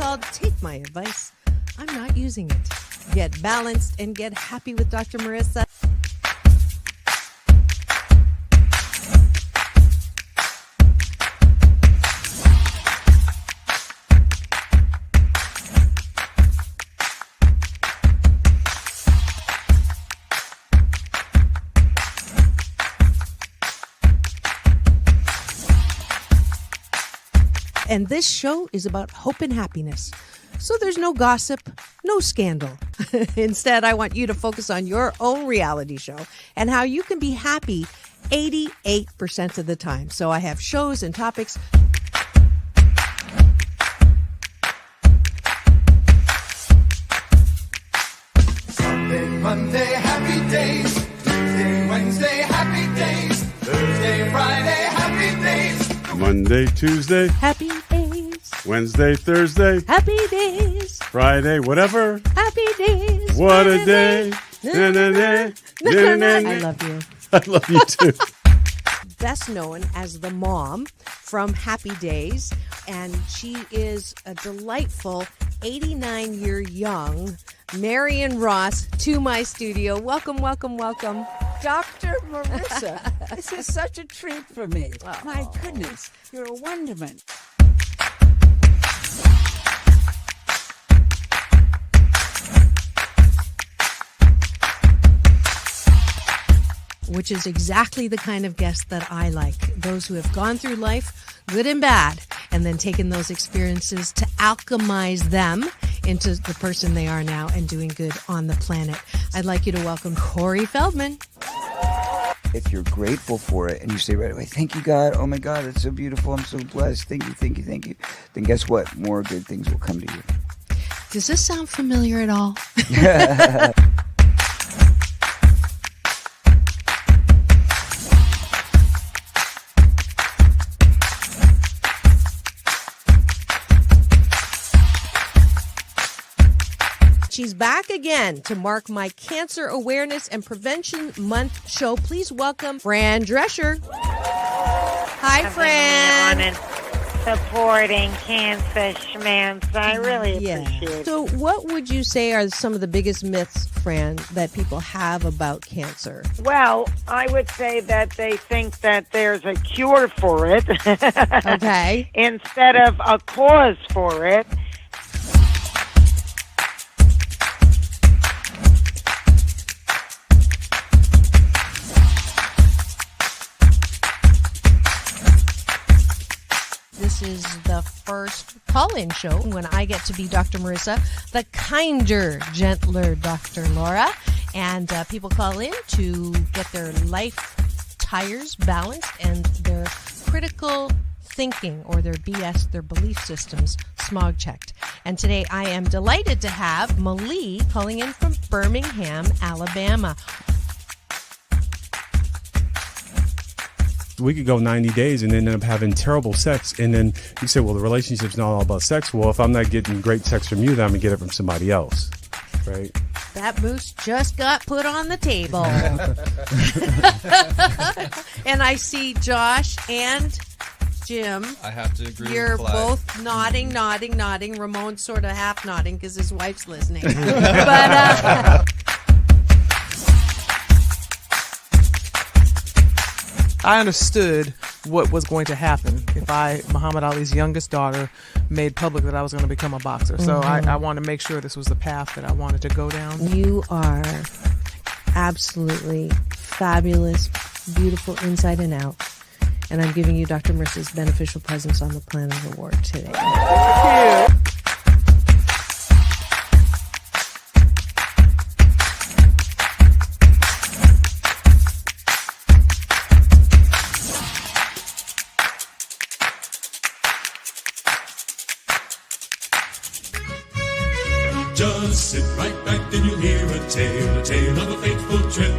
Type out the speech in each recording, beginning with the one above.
called Take My Advice. I'm not using it. Get balanced and get happy with Dr. Marissa. And this show is about hope and happiness. So there's no gossip, no scandal. Instead, I want you to focus on your own reality show and how you can be happy 88% of the time. So I have shows and topics. Sunday, Monday, happy days. Tuesday, Wednesday, happy days. Thursday, Friday, happy days. Monday, Tuesday, Happy days. Wednesday, Thursday, Happy days. Friday, whatever. Happy days. What a day. Na, na, na, na, na, na. I love you. I love you too. Best known as the mom from Happy Days, and she is a delightful 89-year young Marion Ross to my studio. Welcome, welcome, welcome. Dr. Marissa, this is such a treat for me. Oh. My goodness, you're a wonderment. Which is exactly the kind of guest that I like. Those who have gone through life, good and bad, and then taken those experiences to alchemize them into the person they are now and doing good on the planet. I'd like you to welcome Corey Feldman. If you're grateful for it and you say right away, thank you, God. Oh, my God, it's so beautiful. I'm so blessed. Thank you, thank you, thank you. Then guess what? More good things will come to you. Does this sound familiar at all? She's back again to mark my Cancer Awareness and Prevention Month show. Please welcome Fran Drescher. Hi, Fran. On and supporting cancer schmance. I really appreciate it. So what would you say are some of the biggest myths, Fran, that people have about cancer? Well, I would say that they think that there's a cure for it. Okay. Instead of a cause for it. This is the first call-in show when I get to be Dr. Marissa, the kinder, gentler Dr. Laura. And people call in to get their life tires balanced and their critical thinking or their BS, their belief systems, smog checked. And today I am delighted to have Malie calling in from Birmingham, Alabama. We could go 90 days and end up having terrible sex. And then you say, well, the relationship's not all about sex. Well, if I'm not getting great sex from you, then I'm going to get it from somebody else. Right? That moose just got put on the table. And I see Josh and Jim. I have to agree You're with Clyde. both nodding. Ramon's sort of half nodding because his wife's listening. But I understood what was going to happen if Muhammad Ali's youngest daughter, made public that I was going to become a boxer. So I wanted to make sure this was the path that I wanted to go down. you are absolutely fabulous, beautiful inside and out. And I'm giving you Dr. Marissa's Beneficial Presence on the Planet Award today. Thank you. Just sit right back and you'll hear a tale of a fateful trip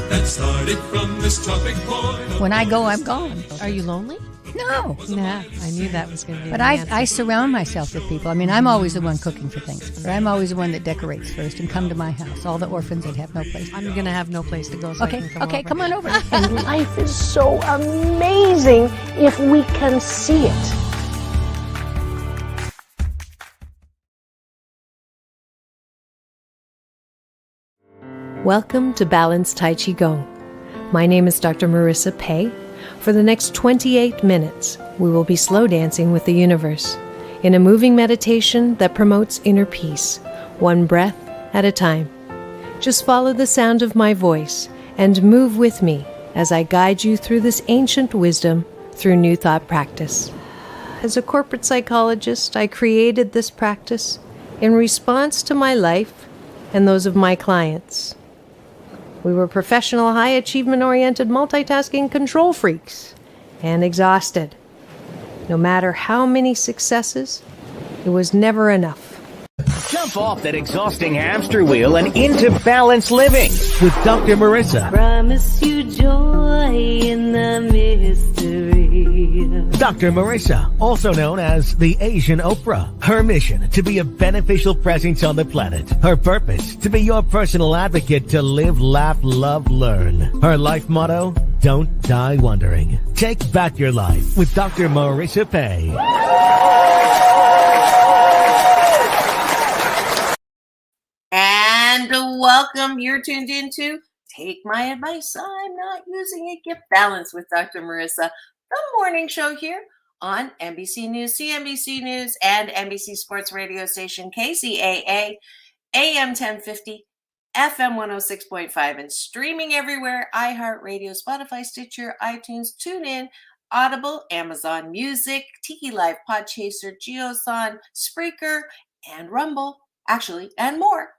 that started from this tropic point. When I go, I'm gone. Are you lonely? No. Nah, I knew that was going to be But the answer. I surround myself with people. I mean, I'm always the one cooking for things. Or I'm always the one that decorates first and come to my house. All the orphans that have no place. I'm going to have no place to go, so I can come over. Come on over. And life is so amazing if we can see it. Welcome to Balanced Tai Chi Gong. My name is Dr. Marissa Pei. For the next 28 minutes, we will be slow dancing with the universe in a moving meditation that promotes inner peace, one breath at a time. Just follow the sound of my voice and move with me as I guide you through this ancient wisdom through New Thought practice. As a corporate psychologist, I created this practice in response to my life and those of my clients. We were professional, high achievement-oriented, multitasking control freaks and exhausted. No matter how many successes, it was never enough. Jump off that exhausting hamster wheel and into balanced living with Dr. Marissa. Promise you joy in the mystery. Dr. Marissa, also known as the Asian Oprah. Her mission, to be a beneficial presence on the planet. Her purpose, to be your personal advocate to live, laugh, love, learn. Her life motto, don't die wondering. Take back your life with Dr. Marissa Pei. And welcome. You're tuned into Take My Advice. I'm not using it. Get Balance with Dr. Marissa, the morning show here on NBC News, CNBC News, and NBC Sports Radio Station KCAA, AM 1050, FM 106.5, and streaming everywhere: iHeartRadio, Spotify, Stitcher, iTunes, TuneIn, Audible, Amazon Music, Tiki Live, Podchaser, JioSaavn, Spreaker, and Rumble. Actually, and more.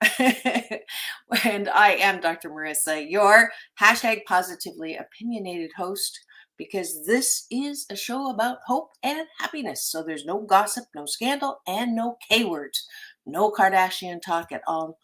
And I am Dr. Marissa, your hashtag positively opinionated host, because this is a show about hope and happiness. So there's no gossip, no scandal, and no K words, no Kardashian talk at all,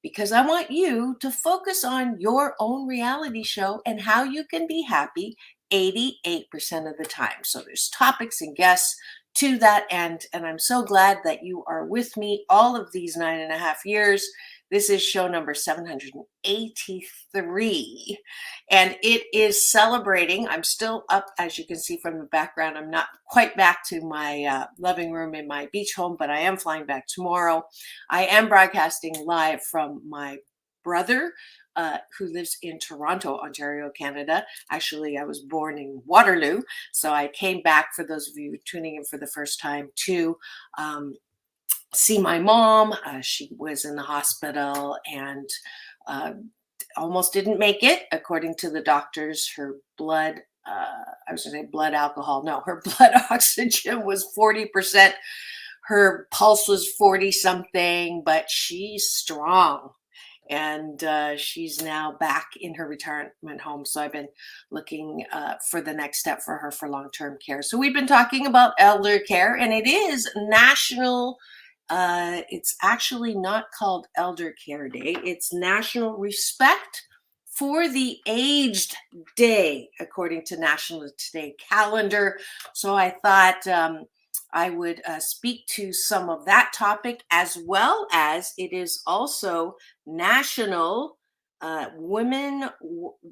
because I want you to focus on your own reality show and how you can be happy 88% of the time. So there's topics and guests to that end, and I'm so glad that you are with me all of these 9.5 years. This is show number 783, and it is celebrating. I'm still up, as you can see from the background. I'm not quite back to my living room in my beach home, but I am flying back tomorrow. I am broadcasting live from my brother, who lives in Toronto, Ontario, Canada. Actually, I was born in Waterloo, so I came back, for those of you tuning in for the first time, to see my mom. She was in the hospital and almost didn't make it, according to the doctors. Her blood, I was going to say blood alcohol. No, her blood oxygen was 40%. Her pulse was 40 something, but she's strong. And she's now back in her retirement home. So I've been looking for the next step for her for long-term care. So we've been talking about elder care, and it is national. It's actually not called Elder Care Day. It's National Respect for the Aged Day, according to National Today calendar. So I thought I would speak to some of that topic, as well as it is also National Women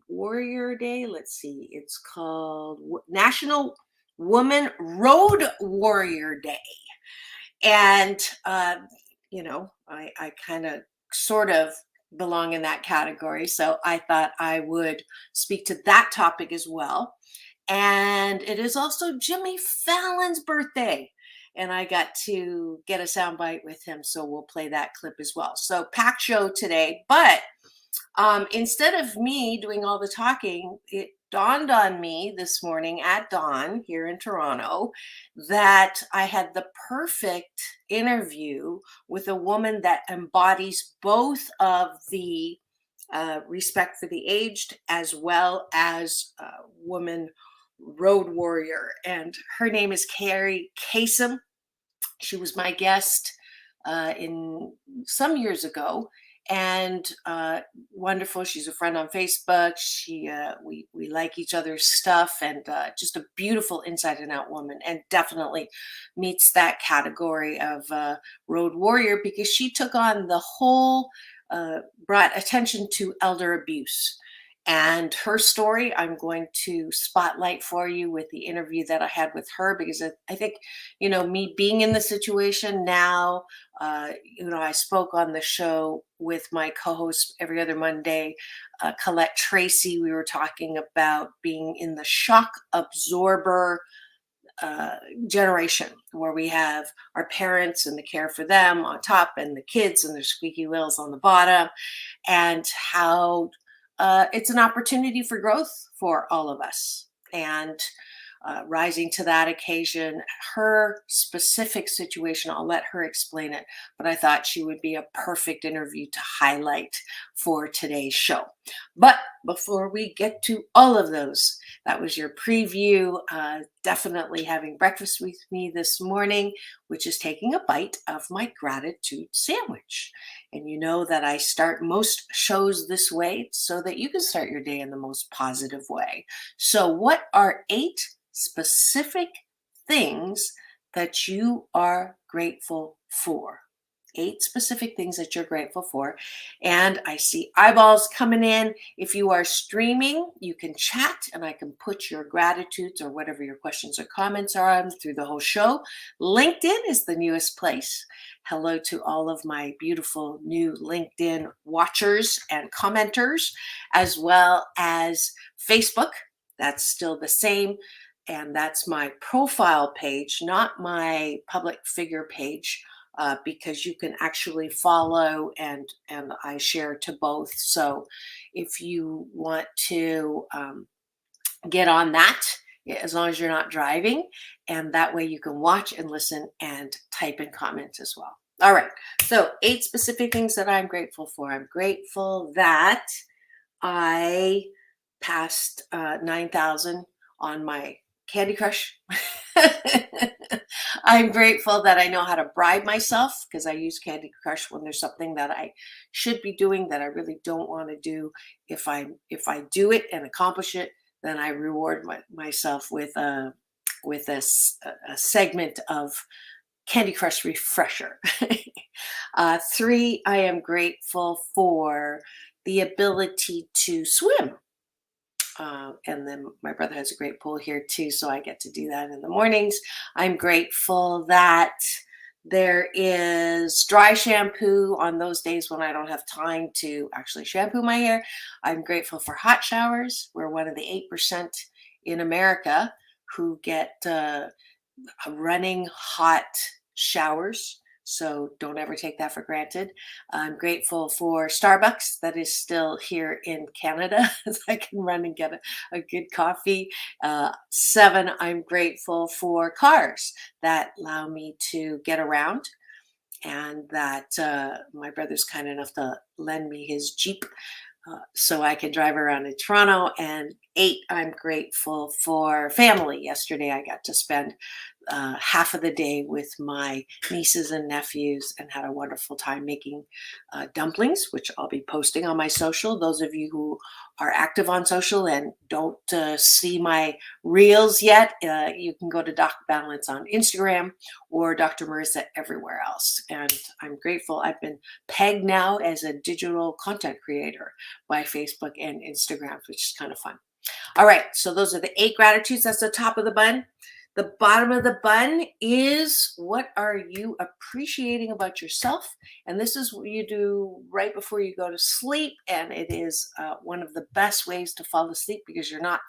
Warrior Day. Let's see, it's called National Woman Road Warrior Day. And, you know, I kind of sort of belong in that category. So I thought I would speak to that topic as well. And it is also Jimmy Fallon's birthday, and I got to get a soundbite with him, so we'll play that clip as well. So packed show today, but instead of me doing all the talking, it dawned on me this morning at dawn here in Toronto that I had the perfect interview with a woman that embodies both of the respect for the aged, as well as woman road warrior. And her name is Carrie Kasem. She was my guest in some years ago, and wonderful. She's a friend on Facebook. She we like each other's stuff, and just a beautiful inside and out woman, and definitely meets that category of road warrior, because she took on the whole, brought attention to elder abuse. And her story, I'm going to spotlight for you with the interview that I had with her, because I think, me being in the situation now, I spoke on the show with my co-host every other Monday, Colette Tracy. We were talking about being in the shock absorber generation, where we have our parents and the care for them on top and the kids and their squeaky wheels on the bottom, and how it's an opportunity for growth for all of us. And rising to that occasion, her specific situation, I'll let her explain it, but I thought she would be a perfect interview to highlight for today's show. But before we get to all of those, that was your preview. Definitely having breakfast with me this morning, which is taking a bite of my gratitude sandwich. And you know that I start most shows this way so that you can start your day in the most positive way. So what are 8 specific things that you are grateful for? 8 specific things that you're grateful for. And I see eyeballs coming in. If you are streaming, you can chat and I can put your gratitudes or whatever your questions or comments are on through the whole show. LinkedIn is the newest place. Hello to all of my beautiful new LinkedIn watchers and commenters, as well as Facebook. That's still the same. And that's my profile page, not my public figure page, because you can actually follow and I share to both. So if you want to get on that, as long as you're not driving, and that way you can watch and listen and type in comments as well. All right. So 8 specific things that I'm grateful for. I'm grateful that I passed 9,000 on my Candy Crush. I'm grateful that I know how to bribe myself, because I use Candy Crush when there's something that I should be doing that I really don't want to do. If I do it and accomplish it, then I reward myself with a segment of Candy Crush refresher. 3, I am grateful for the ability to swim. And then my brother has a great pool here too, so I get to do that in the mornings. I'm grateful that there is dry shampoo on those days when I don't have time to actually shampoo my hair. I'm grateful for hot showers. We're one of the 8% in America who get running hot showers. So don't ever take that for granted. I'm grateful for Starbucks that is still here in Canada, so I can run and get a good coffee. 7, I'm grateful for cars that allow me to get around, and that my brother's kind enough to lend me his Jeep so I can drive around in Toronto. And 8, I'm grateful for family. Yesterday I got to spend half of the day with my nieces and nephews and had a wonderful time making dumplings, which I'll be posting on my social. Those of you who are active on social and don't see my reels yet, you can go to Doc Balance on Instagram or Dr. Marissa everywhere else. And I'm grateful. I've been pegged now as a digital content creator by Facebook and Instagram, which is kind of fun. All right, so those are the 8 gratitudes. That's the top of the bun. The bottom of the bun is, what are you appreciating about yourself? And this is what you do right before you go to sleep. And it is one of the best ways to fall asleep, because you're not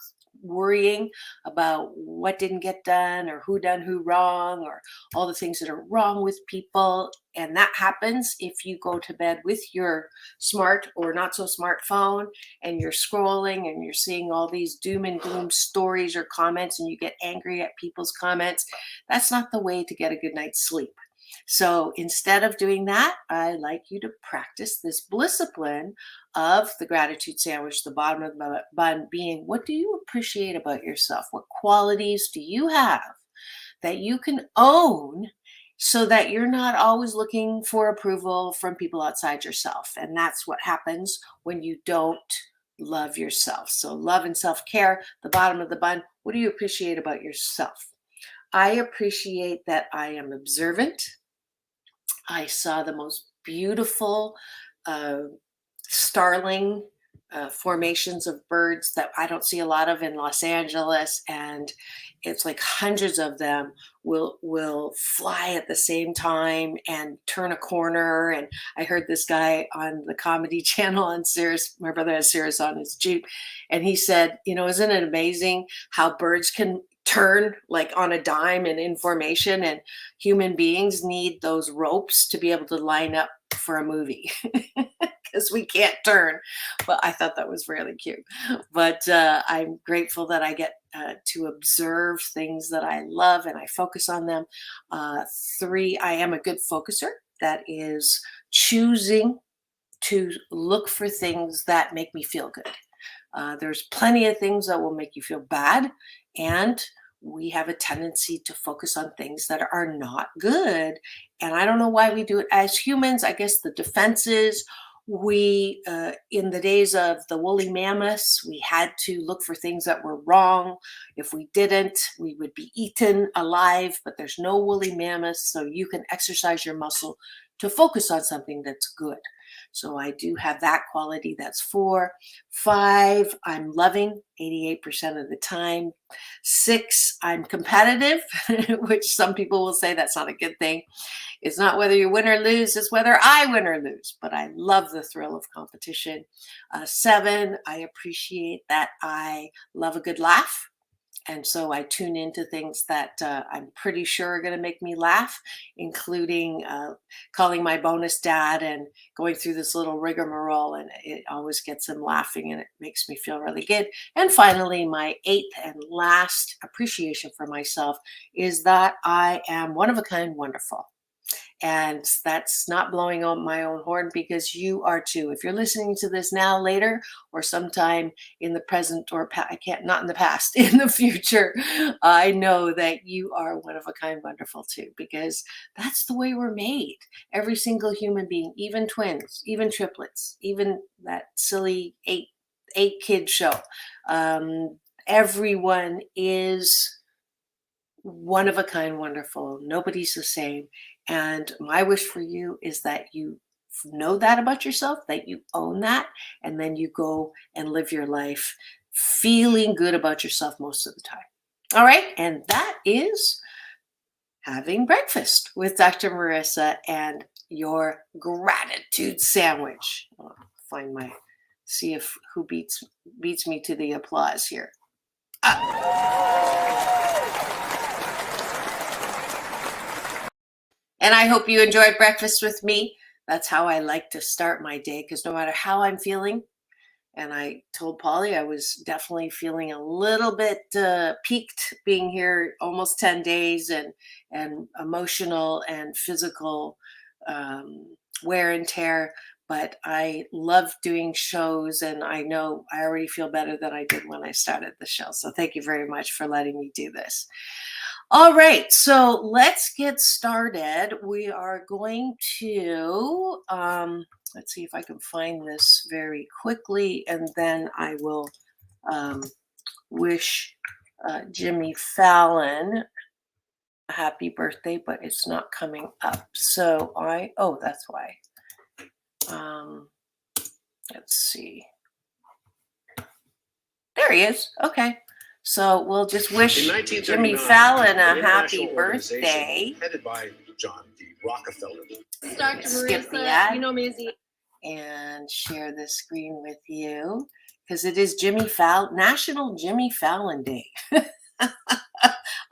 worrying about what didn't get done or who done who wrong or all the things that are wrong with people. And that happens if you go to bed with your smart or not so smart phone and you're scrolling and you're seeing all these doom and gloom stories or comments and you get angry at people's comments. That's not the way to get a good night's sleep. So instead of doing that, I like you to practice this discipline of the gratitude sandwich, the bottom of the bun being, what do you appreciate about yourself? What qualities do you have that you can own, so that you're not always looking for approval from people outside yourself? And that's what happens when you don't love yourself. So love and self-care, the bottom of the bun. What do you appreciate about yourself? I appreciate that I am observant. I saw the most beautiful starling formations of birds that I don't see a lot of in Los Angeles, and it's like hundreds of them will fly at the same time and turn a corner. And I heard this guy on the Comedy Channel on Sirius. My brother has Sirius on his Jeep, and he said, isn't it amazing how birds can turn like on a dime and in formation, and human beings need those ropes to be able to line up for a movie. Because we can't turn. But I thought that was really cute. But I'm grateful that I get to observe things that I love and I focus on them. 3, I am a good focuser. That is choosing to look for things that make me feel good. There's plenty of things that will make you feel bad, and we have a tendency to focus on things that are not good. And I don't know why we do it as humans. I guess the defenses. We, in the days of the woolly mammoths, we had to look for things that were wrong. If we didn't, we would be eaten alive, but there's no woolly mammoths, so you can exercise your muscle to focus on something that's good. So I do have that quality. That's 4. 5, I'm loving 88% of the time. 6, I'm competitive, which some people will say that's not a good thing. It's not whether you win or lose, it's whether I win or lose. But I love the thrill of competition. 7, I appreciate that I love a good laugh. And so I tune into things that I'm pretty sure are going to make me laugh, including calling my bonus dad and going through this little rigmarole. And it always gets him laughing, and it makes me feel really good. And finally, my 8th and last appreciation for myself is that I am one of a kind, wonderful. And that's not blowing on my own horn, because you are too. If you're listening to this now, later, or sometime in the present, or not in the past, in the future, I know that you are one of a kind, wonderful too, because that's the way we're made. Every single human being, even twins, even triplets, even that silly eight kid show. Everyone is one of a kind, wonderful. Nobody's the same. And my wish for you is that you know that about yourself, that you own that, and then you go and live your life feeling good about yourself most of the time. All right. And that is having breakfast with Dr. Marissa and your gratitude sandwich. I'll see if who beats me to the applause here. And I hope you enjoyed breakfast with me. That's how I like to start my day, because no matter how I'm feeling, and I told Polly I was definitely feeling a little bit peaked being here almost 10 days, and emotional and physical wear and tear. But I love doing shows, and I know I already feel better than I did when I started the show. So thank you very much for letting me do this. All right, so let's get started. We are going to, let's see if I can find this very quickly, and then I will wish Jimmy Fallon a happy birthday, but it's not coming up. So that's why. Let's see. There he is. Okay. So we'll just wish Jimmy Fallon a happy birthday. Headed by John D. Rockefeller. Dr. Skip the Marissa, ad. you know me as the And share the screen with you, because it is National Jimmy Fallon Day.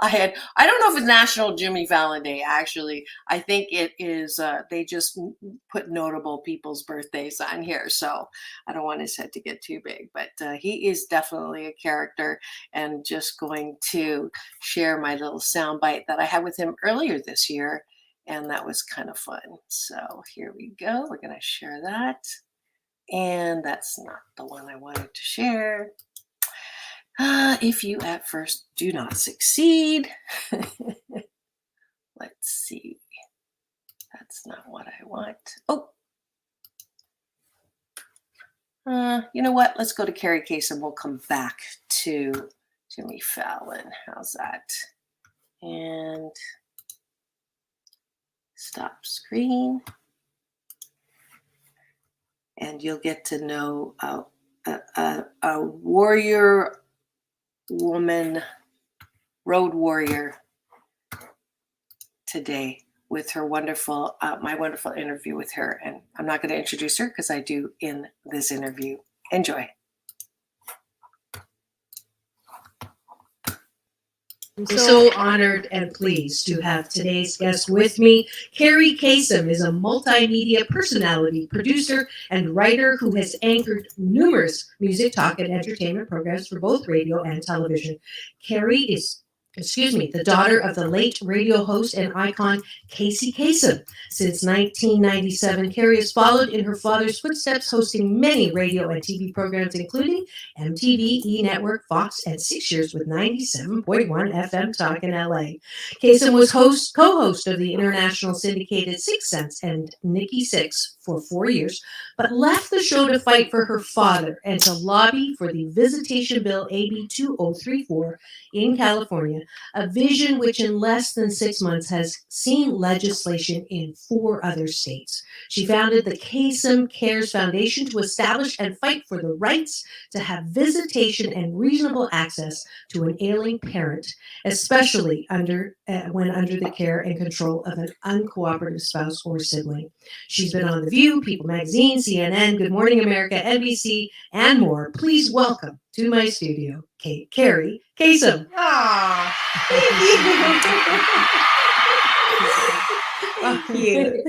I don't know if it's National Jimmy Fallon Day, actually. I think it is, they just put notable people's birthdays on here. So I don't want his head to get too big, but he is definitely a character, and just going to share my little soundbite that I had with him earlier this year. And that was kind of fun. So here we go. We're going to share that. And that's not the one I wanted to share. If you at first do not succeed, let's see. That's not what I want. Oh, you know what? Let's go to Carrie Case, and we'll come back to Jimmy Fallon. How's that? And stop screen. And you'll get to know a warrior woman, road warrior today with her wonderful, my wonderful interview with her. And I'm not going to introduce her because I do in this interview. Enjoy. I'm so honored and pleased to have today's guest with me. Carrie Kasem is a multimedia personality, producer, and writer who has anchored numerous music, talk, and entertainment programs for both radio and television. Carrie is the daughter of the late radio host and icon Casey Kasem. Since 1997, Carrie has followed in her father's footsteps, hosting many radio and TV programs, including MTV, E! Network, Fox, and 6 years with 97.1 FM Talk in LA. Kasem was co-host of the international syndicated Six Sense and Nikki Six for 4 years, but left the show to fight for her father and to lobby for the Visitation Bill AB 2034 in California, a vision which in less than 6 months has seen legislation in 4 other states. She founded the Kasem Cares Foundation to establish and fight for the rights to have visitation and reasonable access to an ailing parent, especially when under the care and control of an uncooperative spouse or sibling. She's been on The View, People Magazine, CNN, Good Morning America, NBC, and more. Please welcome to my studio, Carrie Kasem. Aw, thank you.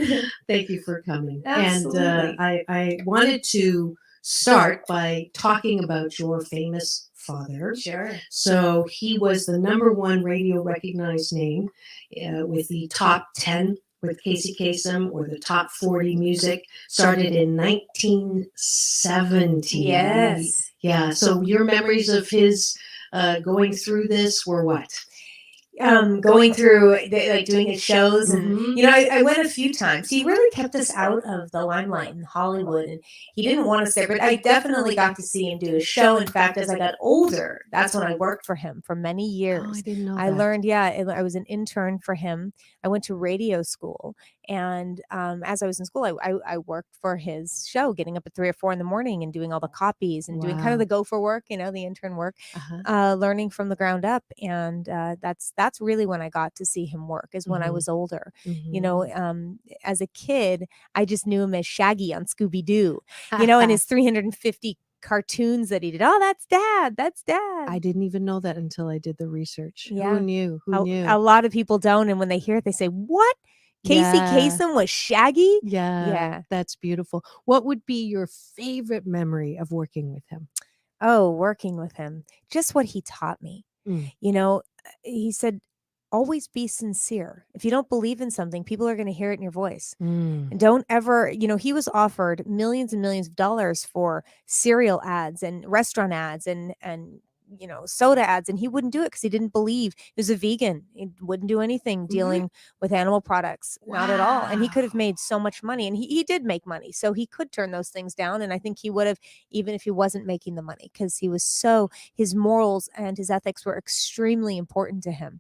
Thank you for coming. Absolutely. And I wanted to start by talking about your famous father. Sure. So he was the #1 radio recognized name with the top 10 with Casey Kasem, or the top 40 music, started in 1970. Yes. Yeah. So your memories of his going through this were what? Going through doing his shows, and Mhm. I went a few times. He really kept us out of the limelight in Hollywood, and he didn't want us there, but I definitely got to see him do a show. In fact, as I got older, that's when I worked for him for many years. Oh, I didn't know I that. learned, I was an intern for him. I went to radio school, and as I was in school, I worked for his show, getting up at 3 or 4 in the morning and doing all the copies and doing kind Wow. of the gopher work, the intern work, learning from the ground up. And that's really when I got to see him work, is when I Mhm. was older. Mhm. As a kid, I just knew him as Shaggy on Scooby-Doo, and his 350 cartoons that he did. Oh, that's dad. That's dad. I didn't even know that until I did the research. Yeah. Who knew? Who knew? A lot of people don't, and when they hear it, they say, "What? Casey Yeah. Kasem was Shaggy?" Yeah, that's beautiful. What would be your favorite memory of working with him? Oh, working with him. Just what he taught me. Mm. He said, always be sincere. If you don't believe in something, people are going to hear it in your voice. Mm. And don't ever, he was offered millions and millions of dollars for cereal ads and restaurant ads and soda ads, and he wouldn't do it because he didn't believe. He was a vegan. He wouldn't do anything dealing with animal products, not at all. And he could have made so much money, and he did make money, so he could turn those things down. And I think he would have, even if he wasn't making the money, because his morals and his ethics were extremely important to him.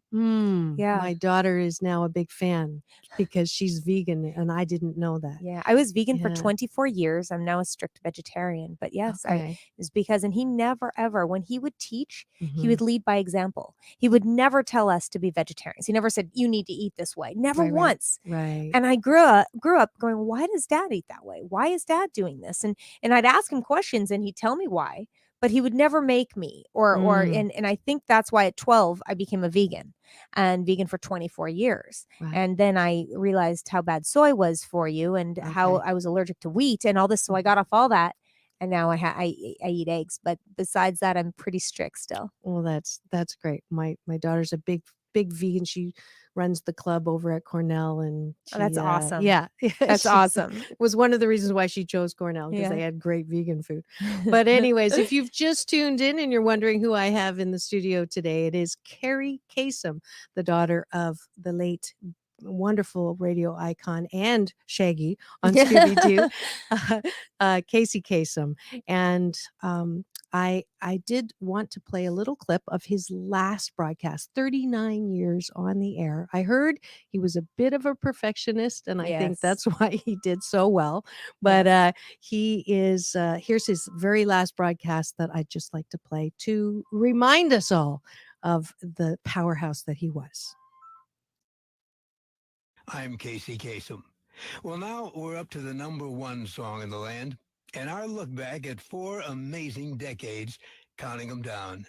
Yeah. My daughter is now a big fan because she's vegan, and I didn't know that. Yeah, I was vegan for Yeah. 24 years. I'm now a strict vegetarian, but yes, Okay. it's because, and he never ever, when he would teach, he Mhm. would lead by example. He would never tell us to be vegetarians. He never said, you need to eat this way. Never Right, right, once. right. And I grew up going, why does dad eat that way? Why is dad doing this? And I'd ask him questions, and he'd tell me why, but he would never make me Mm. and I think that's why at 12 I became a vegan, and vegan for 24 years. Right. And then I realized how bad soy was for you, and how I was allergic to wheat and all this. So I got off all that, and now I eat eggs. But besides that, I'm pretty strict still. Well, that's great. My daughter's a big vegan. She runs the club over at Cornell, and Oh, that's awesome. Yeah, That's awesome. Was one of the reasons why she chose Cornell, because Yeah. they had great vegan food. But anyways, if you've just tuned in and you're wondering who I have in the studio today, it is Carrie Kasem, the daughter of the late wonderful radio icon and Shaggy on Scooby-Doo, Casey Kasem. And I did want to play a little clip of his last broadcast, 39 years on the air. I heard he was a bit of a perfectionist, and I think that's why he did so well. But he is, here's his very last broadcast that I'd just like to play to remind us all of the powerhouse that he was. I'm Casey Kasem. Well, now we're up to the #1 song in the land, and our look back at 4 amazing decades, counting them down.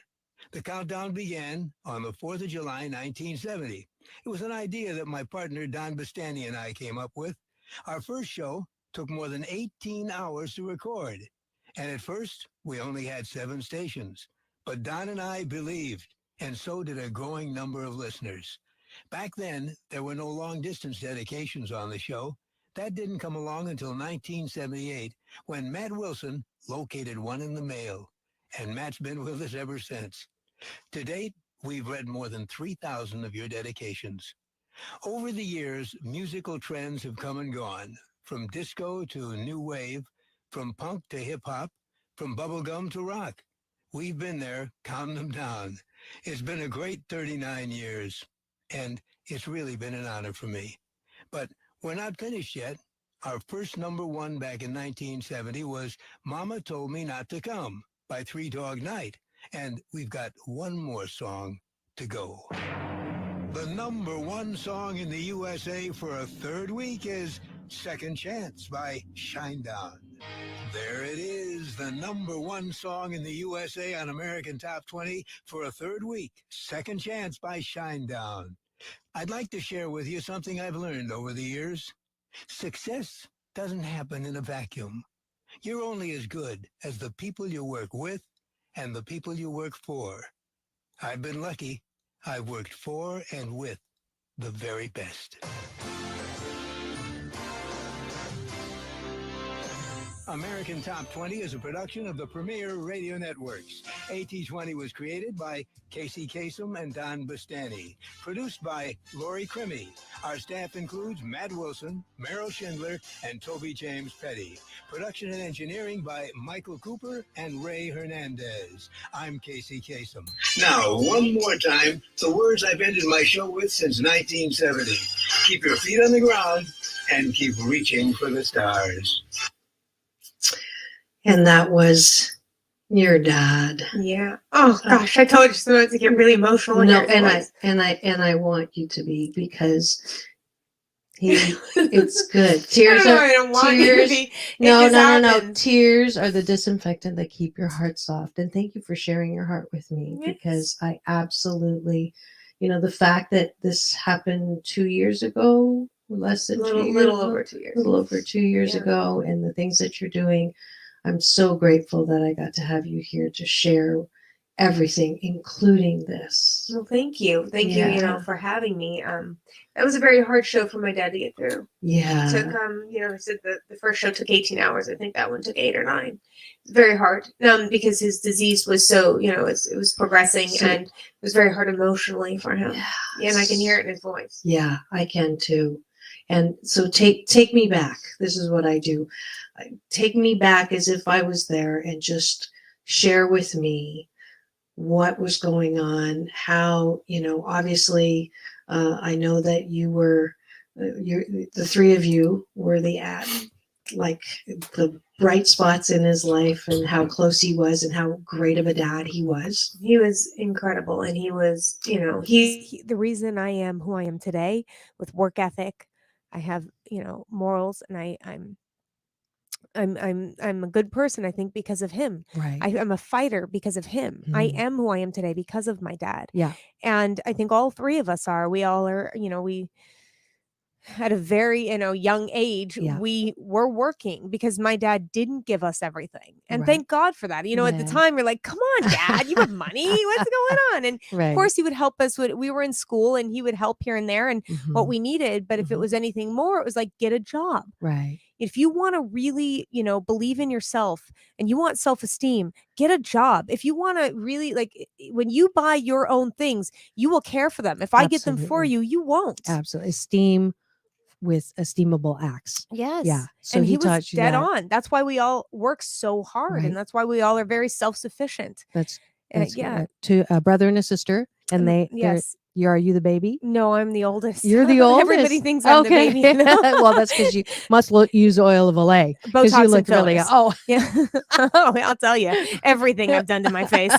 The countdown began on the 4th of July, 1970. It was an idea that my partner Don Bastani and I came up with. Our first show took more than 18 hours to record, and at first we only had 7 stations. But Don and I believed, and so did a growing number of listeners. Back then, there were no long-distance dedications on the show. That didn't come along until 1978, when Matt Wilson located one in the mail. And Matt's been with us ever since. To date, we've read more than 3,000 of your dedications. Over the years, musical trends have come and gone, from disco to new wave, from punk to hip-hop, from bubblegum to rock. We've been there, counting them down. It's been a great 39 years. And it's really been an honor for me. But we're not finished yet. Our first #1 back in 1970 was Mama Told Me Not to Come by Three Dog Night. And we've got one more song to go. The #1 song in the USA for a third week is Second Chance by Shinedown. There it is, the #1 song in the USA on American Top 20 for a third week, Second Chance by Shinedown. I'd like to share with you something I've learned over the years. Success doesn't happen in a vacuum. You're only as good as the people you work with and the people you work for. I've been lucky. I've worked for and with the very best. American Top 20 is a production of the Premier Radio Networks. AT20 was created by Casey Kasem and Don Bastani. Produced by Lori Crimmy. Our staff includes Matt Wilson, Meryl Schindler, and Toby James Petty. Production and engineering by Michael Cooper and Ray Hernandez. I'm Casey Kasem. Now, one more time, the words I've ended my show with since 1970. Keep your feet on the ground and keep reaching for the stars. And that was your dad. Yeah. Oh gosh, I told you so to get really emotional. No, and I want you to be, because it's good. Tears I don't want you to be. No. Tears are the disinfectant that keep your heart soft. And thank you for sharing your heart with me, because I absolutely, the fact that this happened 2 years ago, less than 2 years, little over 2 years, a little over 2 years ago, and the things that you're doing. I'm so grateful that I got to have you here to share everything, including this. Well, thank you. Thank you, for having me. That was a very hard show for my dad to get through. Yeah. It took, I said the first show took 18 hours. I think that one took 8 or 9. It's very hard. Because his disease was so, it was progressing, and it was very hard emotionally for him. Yes. Yeah, and I can hear it in his voice. Yeah, I can too. And so take me back. This is what I do. Take me back as if I was there, and just share with me what was going on, how, obviously, I know that you were, the three of you were the bright spots in his life, and how close he was, and how great of a dad he was. He was incredible. And he was, he's the reason I am who I am today, with work ethic. I have, morals, and I'm a good person, I think, because of him. Right. I'm a fighter because of him. Mm. I am who I am today because of my dad. Yeah. And I think all three of us are. We all are, we at a very, young age, we were working because my dad didn't give us everything. And thank God for that. At the time, you're like, come on, Dad, you have money. What's going on? And of course, he would help us. We were in school, and he would help here and there and what we needed. But if it was anything more, it was like, get a job. Right. If you want to really, believe in yourself and you want self-esteem, get a job. If you want to really when you buy your own things, you will care for them. If I get them for Absolutely. you, you won't. Absolutely. Esteem with esteemable acts. Yes. Yeah. So And he was taught you dead that. on. That's why we all work so hard. Right. And that's why we all are very self-sufficient. That's yeah. to a brother and a sister, and they're yes. Are you the baby? No, I'm the oldest. You're the oldest. Everybody thinks I'm the baby. Well, that's because you must use oil of Olay. Because Botox you look and really. fillers. Oh, yeah. I'll tell you everything I've done to my face.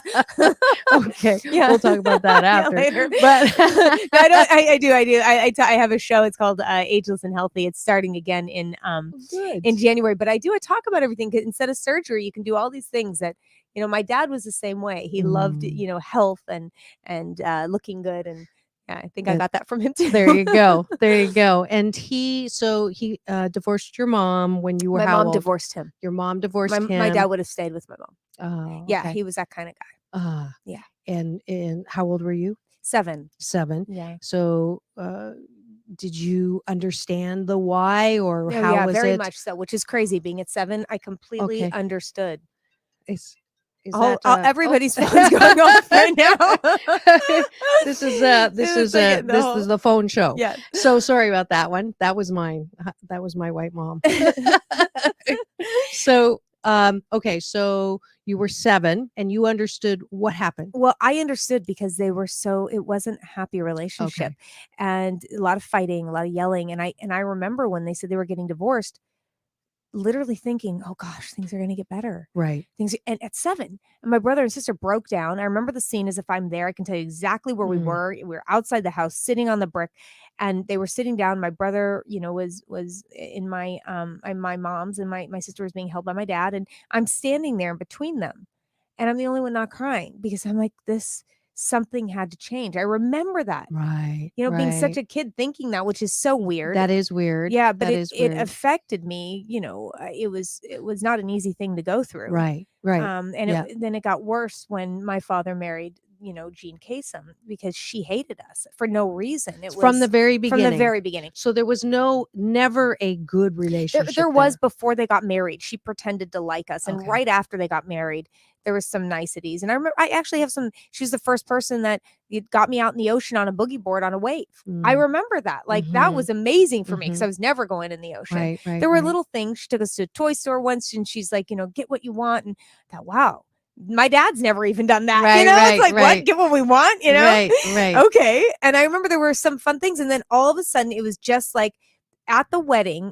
Okay. Yeah. We'll talk about that Yeah, after. later. But No, I don't. I do. I have a show. It's called Ageless and Healthy. It's starting again in January. But I talk about everything. 'Cause instead of surgery, you can do all these things that my dad was the same way. He loved health and looking good, and yeah, I think I got that from him too. There you go. There you go. And he divorced your mom when you were My how mom old? divorced him. Your mom divorced him. My dad would have stayed with my mom. Oh, Yeah, okay. he was that kind of guy. Yeah. And how old were you? 7. 7. Yeah. So, did you understand the why or Oh, how yeah, was very it? much so, which is crazy. Being at 7, I completely Okay. understood. Is All, that everybody's phone's going off right now. This is the phone show. Yeah. So sorry about that one. That was mine. That was my white mom. So, okay. So you were 7 and you understood what happened. Well, I understood because it wasn't a happy relationship, and a lot of fighting, a lot of yelling. And I remember when they said they were getting divorced, literally thinking, oh gosh, things are going to get better. Right. And at 7, and my brother and sister broke down. I remember the scene as if I'm there. I can tell you exactly where we were. We were outside the house, sitting on the brick, and they were sitting down. My brother, was in my mom's, and my sister was being held by my dad, and I'm standing there in between them, and I'm the only one not crying because I'm like, something had to change. I remember that. Right. Being such a kid thinking that, which is so weird. That is weird. Yeah, but That it is weird. affected me. It was not an easy thing to go through. Right. Right. And then it got worse when my father married, Jean Kasem, because she hated us for no reason. It was from the very beginning. From the very beginning. So there was never a good relationship. There was before they got married. She pretended to like us, and right after they got married, there was some niceties. And I remember I actually have some. She's the first person that got me out in the ocean on a boogie board on a wave. I remember that. That was amazing for me because I was never going in the ocean. Right, there were little things. She took us to a toy store once, and she's like, get what you want. And I thought, wow. My dad's never even done that. It's like, what? Get what we want, Right, right. Okay. And I remember there were some fun things. And then all of a sudden it was just like at the wedding.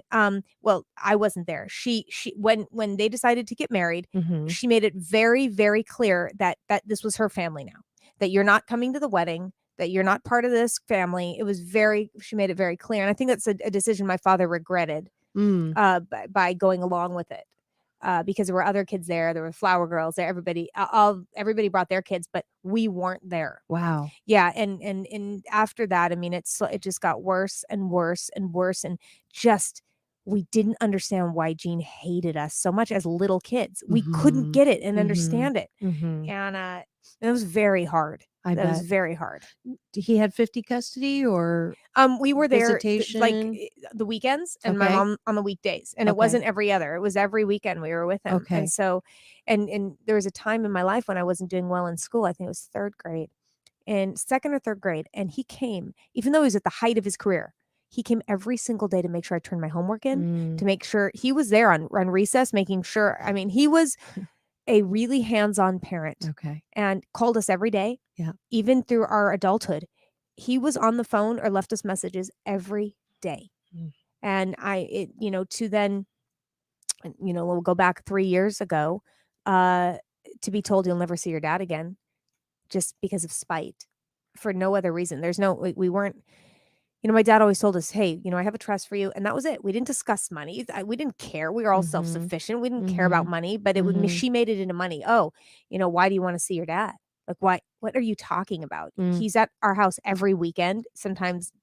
Well, I wasn't there. She when they decided to get married, she made it very, very clear that this was her family now, that you're not coming to the wedding, that you're not part of this family. She made it very clear. And I think that's a decision my father regretted by going along with it. Because there were other kids there. There were flower girls there. Everybody brought their kids, but we weren't there. Wow. Yeah. And after that, I mean, it just got worse and worse and worse. And just, we didn't understand why Jean hated us so much as little kids. We couldn't get it and understand it. And it was very hard. I bet. It was very hard. He had 50 custody or we were there visitation? like the weekends and my mom on the weekdays, and it wasn't every other. It was every weekend we were with him. Okay. And so, and there was a time in my life when I wasn't doing well in school. I think it was 3rd grade, and 2nd or 3rd grade, and he came, even though he was at the height of his career. He came every single day to make sure I turned my homework in, to make sure he was there on recess, making sure. I mean, he was a really hands-on parent. Okay. And called us every day. Yeah. Even Even through our adulthood. He was on the phone or left us messages every day. And to then, we'll go back 3 years ago, to be told you'll never see your dad again, just because of spite, for no other reason. We weren't, my dad always told us, hey, I have a trust for you. And that was it. We didn't discuss money. We didn't care. We were all self-sufficient. We didn't care about money, but she made it into money. Oh, why do you want to see your dad? Like, what are you talking about? He's at our house every weekend, sometimes,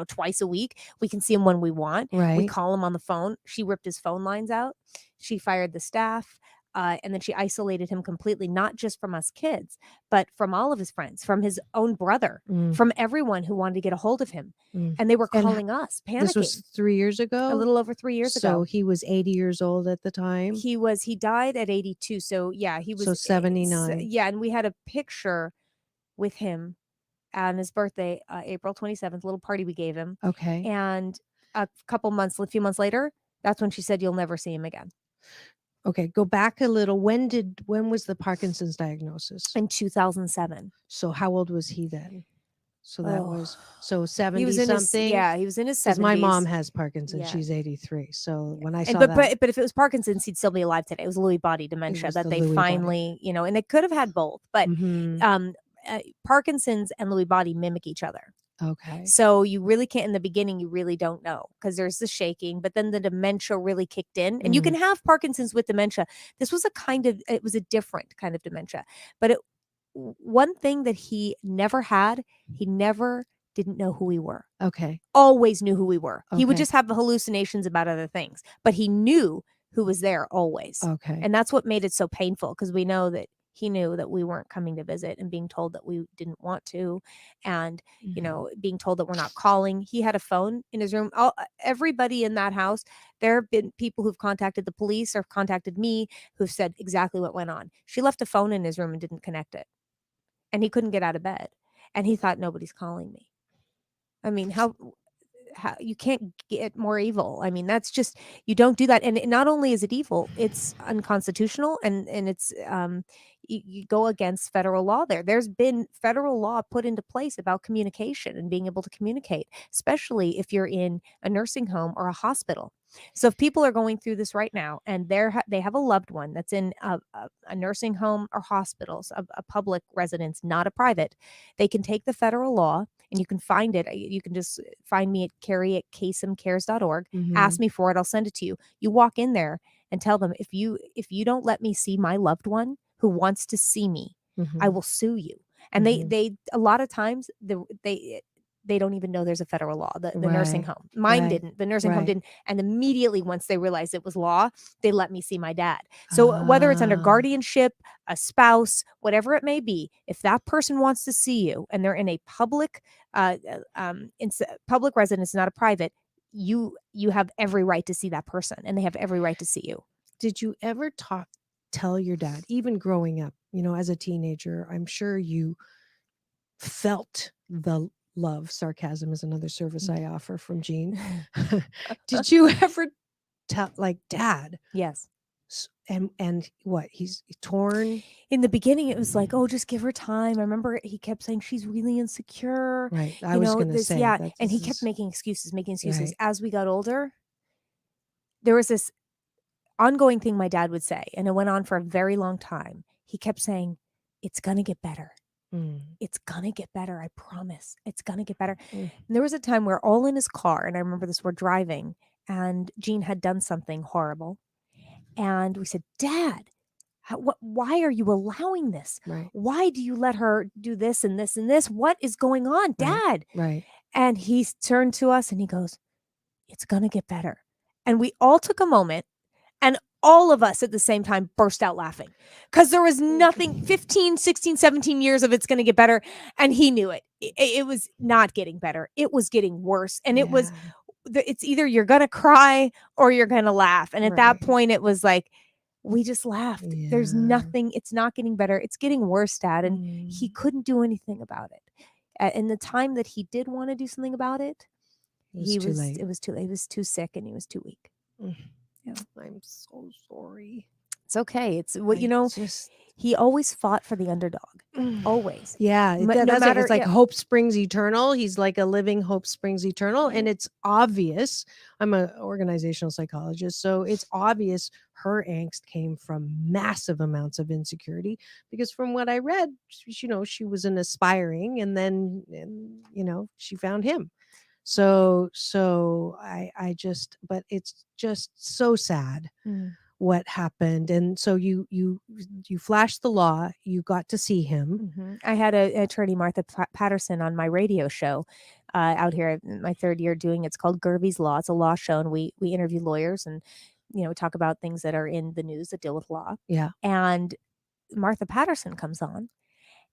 twice a week. We can see him when we want. Right. We call him on the phone. She ripped his phone lines out. She fired the staff. And then she isolated him completely, not just from us kids, but from all of his friends, from his own brother, from everyone who wanted to get a hold of him. And they were And calling us, panicking. This was 3 years ago? A little over 3 years ago. So he was 80 years old at the time? He died at 82. So yeah, he was So 79. yeah, and we had a picture with him on his birthday, April 27th, little party we gave him. Okay. And a few months later, that's when she said, "You'll never see him again." Okay, go back a little. When was the Parkinson's diagnosis? In 2007. So how old was he then? So that was 70 he was in something. he was in his 70s. My mom has Parkinson's. Yeah. She's 83. So when I saw that, but if it was Parkinson's, he'd still be alive today. It was Lewy body dementia that they finally, and they could have had both, but Parkinson's and Lewy body mimic each other. Okay. So you really can't, in the beginning, you really don't know because there's the shaking, but then the dementia really kicked in. And you can have Parkinson's with dementia. This was it was a different kind of dementia. But one thing that he never had, he never didn't know who we were. Okay. Always knew who we were. He would Okay. just have hallucinations about other things, but he knew who was there always. Okay. And that's what made it so painful because we know that he knew that we weren't coming to visit and being told that we didn't want to, and being told that we're not calling. He had a phone in his room. Everybody in that house, there have been people who've contacted the police or contacted me who've said exactly what went on. She left a phone in his room and didn't connect it, and he couldn't get out of bed, and he thought nobody's calling me. I mean, how you can't get more evil. I mean, that's just, you don't do that. And not only is it evil, it's unconstitutional, and it's you go against federal law there. There's been federal law put into place about communication and being able to communicate, especially if you're in a nursing home or a hospital. So if people are going through this right now and they have a loved one that's in a nursing home or hospitals, a public residence, not a private, they can take the federal law, and you can find it. You can just find me at Carrie@KSMCares.org. Ask me for it. I'll send it to you. You walk in there and tell them, if you don't let me see my loved one who wants to see me, I will sue you. And they a lot of times they don't even know there's a federal law. The nursing home, mine didn't. The nursing home didn't. And immediately once they realized it was law, they let me see my dad. So whether it's under guardianship, a spouse, whatever it may be, if that person wants to see you and they're in a public public residence, not a private, you have every right to see that person, and they have every right to see you. Did you ever tell your dad, even growing up, as a teenager, I'm sure you felt the love. Sarcasm is another service I offer from Jean. Did you ever tell, Dad? Yes. And what, he's torn? In the beginning, it was like, oh, just give her time. I remember he kept saying she's really insecure. Right. I was going to say. Yeah. And he kept making excuses. Right. As we got older, there was this ongoing thing my dad would say, and it went on for a very long time. He kept saying, it's going to get better. It's going to get better. I promise. It's going to get better. And there was a time where all in his car, and I remember this, we're driving, and Jean had done something horrible. And we said, Dad, why are you allowing this? Right. Why do you let her do this and this and this? What is going on, Dad? Right. And he turned to us and he goes, it's going to get better. And we all took a moment, and all of us at the same time burst out laughing because there was nothing 15, 16, 17 years of it's going to get better. And he knew it. It was not getting better. It was getting worse. And it's either you're going to cry or you're going to laugh. And at that point, it was like, we just laughed. Yeah. There's nothing. It's not getting better. It's getting worse, Dad. And he couldn't do anything about it. And the time that he did want to do something about it, it was too late. He was too sick and he was too weak. Yeah. I'm so sorry. It's okay. It's what he always fought for the underdog. Always. Yeah. It's like hope springs eternal. He's like a living hope springs eternal. And it's obvious. I'm an organizational psychologist. So it's obvious her angst came from massive amounts of insecurity, because from what I read, she was an aspiring, and then she found him. So but it's just so sad what happened. And so you flashed the law, you got to see him. I had attorney Martha Patterson on my radio show out here in my third year doing, it's called Gervie's Law. It's a law show, and we interview lawyers, and talk about things that are in the news that deal with law. Yeah. And Martha Patterson comes on.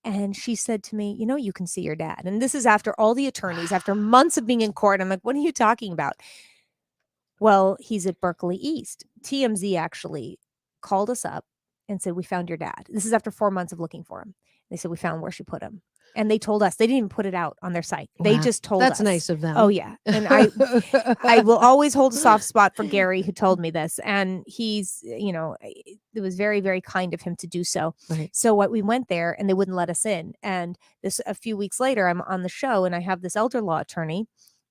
And she said to me, you can see your dad. And this is after all the attorneys, after months of being in court. I'm like, what are you talking about? Well, he's at Berkeley East. TMZ actually called us up and said, we found your dad. This is after 4 months of looking for him. They said, we found where she put him. And they told us, they didn't even put it out on their site. They Wow. just told us. That's nice of them. Oh, yeah. And I will always hold a soft spot for Gary, who told me this. And he's, it was very, very kind of him to do so. Right. So we went there and they wouldn't let us in. And a few weeks later, I'm on the show and I have this elder law attorney.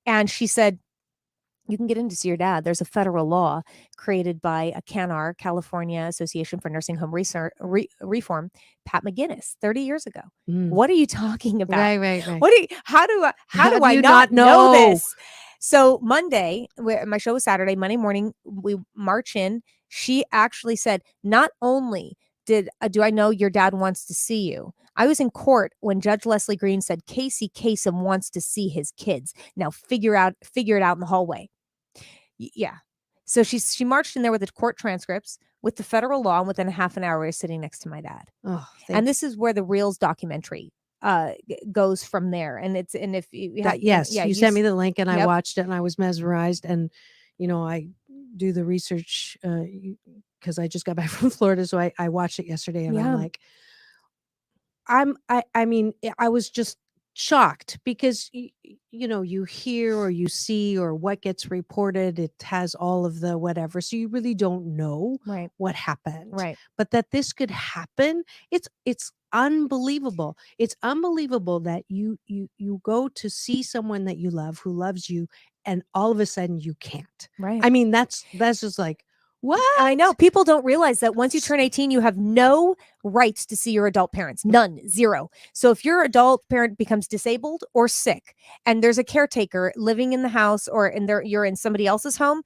And she said, you can get in to see your dad. There's a federal law created by a CANAR, California Association for Nursing Home Reform, Pat McGinnis, 30 years ago. What are you talking about? Right. How do I you not know know? this? So Monday, my show was Saturday, Monday morning, we march in. She actually said, not only do I know your dad wants to see you, I was in court when Judge Leslie Green said Casey Kasem wants to see his kids. Now figure it out in the hallway. Yeah. So she marched in there with the court transcripts, with the federal law, and within a half an hour, we were sitting next to my dad. Oh, and this is where the Reels documentary goes from there. And if you you sent me the link and I Yep. watched it and I was mesmerized. And I do the research because I just got back from Florida, so I watched it yesterday and I'm like, I mean, I was just shocked because you hear or you see or what gets reported, it has all of the whatever, so you really don't know what happened, Right. but that this could happen, it's unbelievable. It's unbelievable that you go to see someone that you love, who loves you, and all of a sudden you can't. Right. I mean, that's just like, what? I know. People don't realize that once you turn 18, you have no rights to see your adult parents. None. Zero. So if your adult parent becomes disabled or sick and there's a caretaker living in the house or you're in somebody else's home,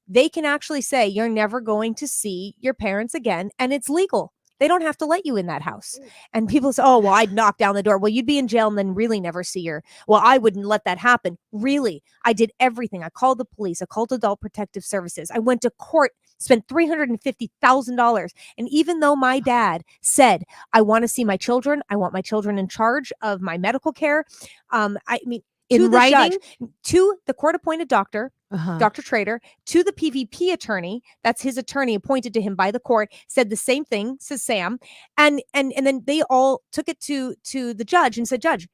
they can actually say you're never going to see your parents again, and it's legal. They don't have to let you in that house. And people say, oh, well, I'd knock down the door. Well, you'd be in jail and then really never see her. Well, I wouldn't let that happen. Really? I did everything. I called the police. I called Adult Protective Services. I went to court, spent $350,000. And even though my dad said, I want to see my children, I want my children in charge of my medical care. In to the writing? judge, to the court-appointed doctor, Uh-huh. Dr. Trader, to the PVP attorney, that's his attorney appointed to him by the court, said the same thing, says Sam. And then they all took it to the judge and said, Judge,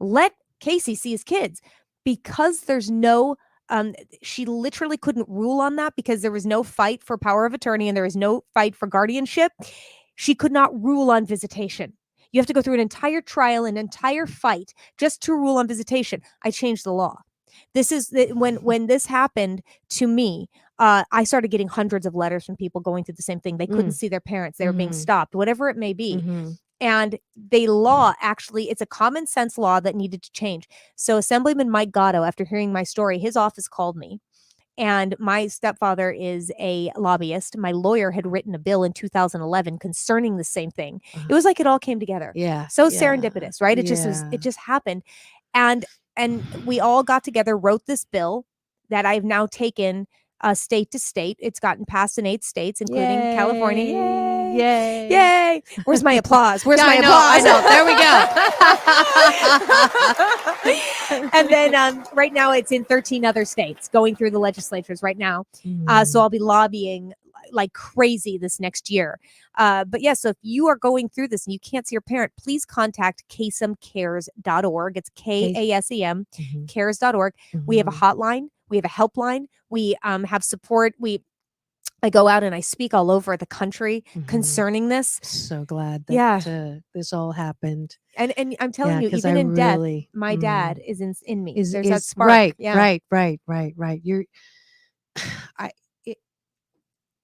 let Casey see his kids. Because there's no, she literally couldn't rule on that because there was no fight for power of attorney and there was no fight for guardianship. She could not rule on visitation. You have to go through an entire trial, an entire fight just to rule on visitation. I changed the law. This is when this happened to me, I started getting hundreds of letters from people going through the same thing. They couldn't see their parents. They were being stopped, whatever it may be. And the law, actually, it's a common sense law that needed to change. So Assemblyman Mike Gatto, after hearing my story, his office called me. And my stepfather is a lobbyist. My lawyer had written a bill in 2011 concerning the same thing. It was like it all came together. Yeah. So yeah, serendipitous, right? It just was. yeah. It just happened, and we all got together, wrote this bill that I've now taken state to state. It's gotten passed in 8 states, including California. Yay! Yay. Yay! Where's my applause? Where's Yeah, my I know, applause? I know. There we go. And then right now it's in 13 other states, going through the legislatures right now. So I'll be lobbying like crazy this next year. But yeah, so if you are going through this and you can't see your parent, please contact kasemcares.org. It's KASEM, cares.org. We have a hotline. We have a helpline. We have support. I go out and I speak all over the country concerning this. So glad that this all happened. And I'm telling you, 'cause even I in really, death, my dad is in me. Is There's that spark. right, Yeah. right. You're,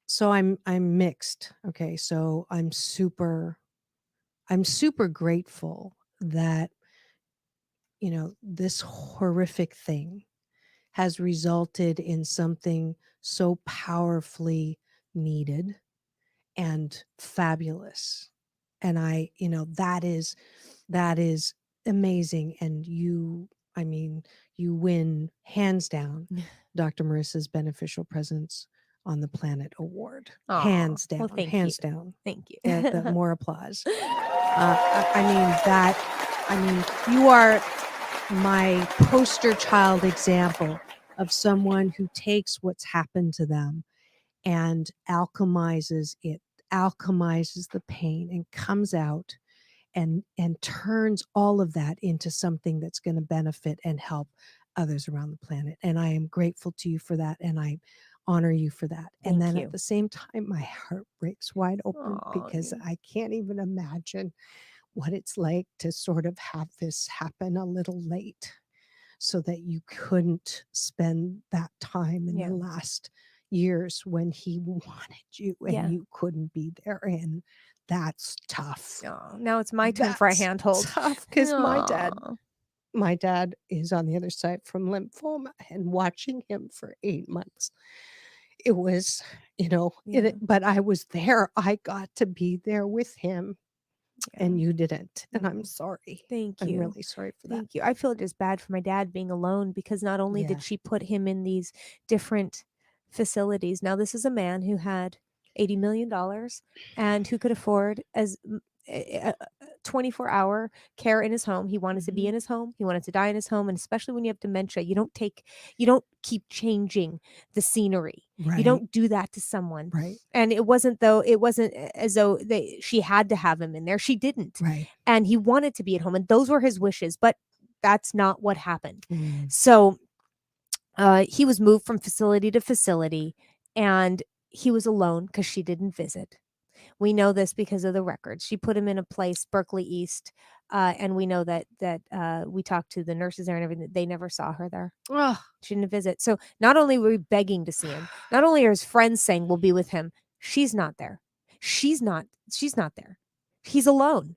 so I'm mixed. Okay, so I'm super grateful that this horrific thing has resulted in something so powerfully needed and fabulous. And that is amazing. And you win hands down Dr. Marissa's beneficial presence on the Planet Award. Aw, Hands down. well, thank hands you. down. Thank you. More applause. I mean, you are my poster child example of someone who takes what's happened to them and alchemizes the pain, and comes out and turns all of that into something that's going to benefit and help others around the planet. And I am grateful to you for that, and I honor you for that. And Thank then you. at the same time, my heart breaks wide open Aw, because yeah. I can't even imagine what it's like to sort of have this happen a little late, so that you couldn't spend that time in Yeah. the last years when he wanted you and Yeah. you couldn't be there. And that's tough. Aw, now it's my turn for a That's handhold. tough, because Aw. my dad is on the other side from lymphoma, and watching him for 8 months, it was, Yeah. but I was there. I got to be there with him, and you didn't. And I'm sorry. Thank I'm you. really sorry for that. Thank you. I feel just bad for my dad being alone, because not only Yeah. did she put him in these different facilities. Now this is a man who had $80 million and who could afford 24-hour care in his home. He wanted to be in his home. He wanted to die in his home. And especially when you have dementia, you don't keep changing the scenery. Right. You don't do that to someone. Right. And it wasn't as though she had to have him in there. She didn't. Right. And he wanted to be at home, and those were his wishes, but that's not what happened. Mm. So he was moved from facility to facility, and he was alone because she didn't visit. We know this because of the records. She put him in a place, Berkeley East, and we know that we talked to the nurses there and everything. They never saw her there. Ugh. She didn't visit. So not only were we begging to see him, not only are his friends saying we'll be with him, she's not there. She's not there. He's alone.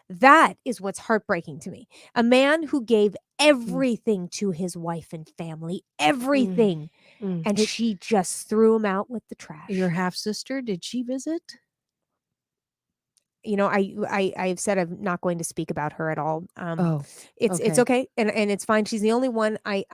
That is what's heartbreaking to me. A man who gave everything to his wife and family, everything, and she just threw him out with the trash. Your half sister, did she visit? I've said I'm not going to speak about her at all. It's okay. okay, and it's fine. She's the only one I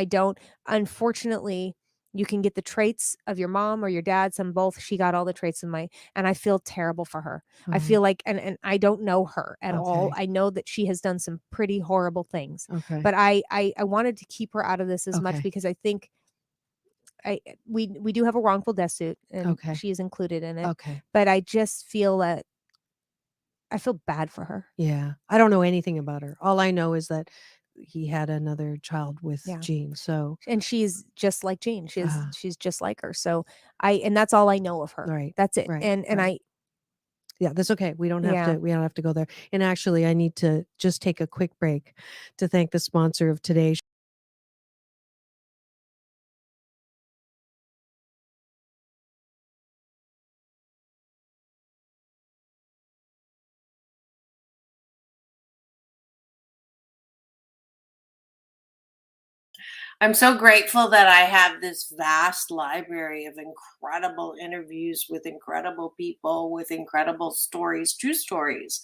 don't. Unfortunately, you can get the traits of your mom or your dad, some both. She got all the traits of and I feel terrible for her. I feel like, and I don't know her at all. Okay. I know that she has done some pretty horrible things, Okay. but I wanted to keep her out of this as much Okay. because I think we do have a wrongful death suit, and Okay. she is included in it. Okay. But I just feel that I feel bad for her. Yeah. I don't know anything about her. All I know is that he had another child with Yeah. Jean. So, And she's just like Jean. Ah. She's just like her. So and that's all I know of her. Right. That's it. Right. And right. Yeah, that's okay. We don't have Yeah. to. We don't have to go there. And actually, I need to just take a quick break to thank the sponsor of today's. I'm so grateful that I have this vast library of incredible interviews with incredible people, with incredible stories, true stories